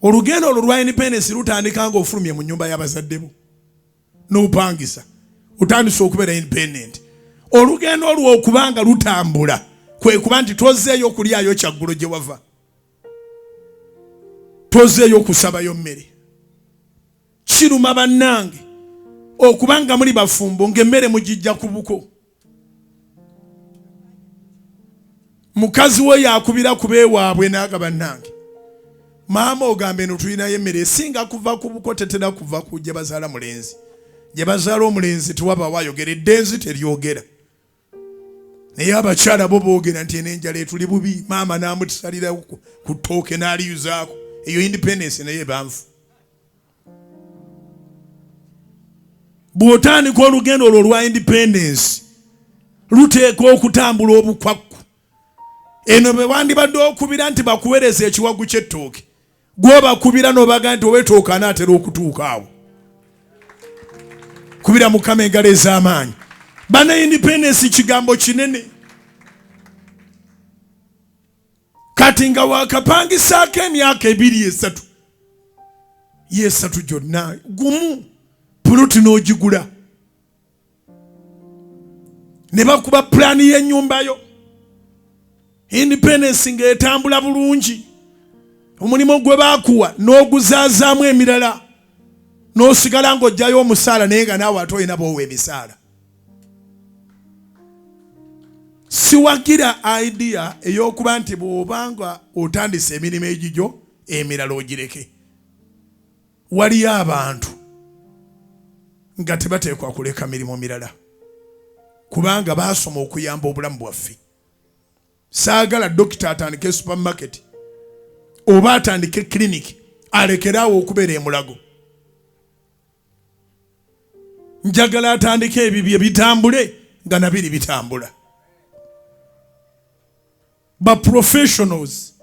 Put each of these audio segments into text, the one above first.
olugendo olwa independence lutandika nga ofulumye mu nyumba y'abazadde bo n'opangisa otandise okubeera independent. Olugendo olwo okubanga lutambula kwe kuba nti tozeeyo okulyayo kyaggulo gye wava, tozeeyo okusabayo mmere. Kiruma bannange okubanga muli bafumbo ng'emmere mugijja ku bukko. Mukazi we yakubira ku beewaabwe n'aga bannange, maama ogambe eno tulinayo emmere esinga kuva ku bukko tetera kuva ku gye bazaala mulenzi. Gye bazaala omulenzi tewaba wayogera, eddenzi teryogera. Naye abakyala bo boogera nti en'enjala etuli bubi, maama n'amutisalira ku ttooke n'aliyuzaako. Eyo independence naye banfu. Bw'otandika olugendo olwo olwa independence luteeka okutambula obukwakku. Eno bwe wandibadde okubira nti bakuweereza ekiwagu ky'ettooke, gw'obakubira n'obaga nti ow'ettooke anaatera okutuuka awo. Kubira Mukama engalo ez'amaanyi. Bana independence kigambo kinene. Kati nga wakapangisaako emyaka 2-3 gyonna gumu puloti n'ogigula ne bakuba pulaani y'ennyumba yo. Independence ng'etambula bulungi, omulimu gwe baakuwa n'oguzaazaamu emirala, n'osigala ng'ojjayo omusaala naye nga naawe ate olina boowa emisaala. Siwagira idea ey'okuba nti bw'obanga otandise emirimu egigyo emirala ogireke. Waliyo abantu nga tebateekwa kuleka mirimu mirala kubanga baasoma okuyamba obulamu bwaffe. Saagala dokita atandike supermarket oba atandike clinic alekeraawo okubeera emulago. Njagala atandike ebibye bitambule nga nabiri bitambula. Ba professionals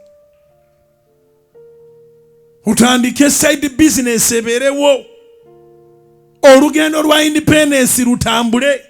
utandike side business ebeerewo. Olugendo lwa independence lutambule.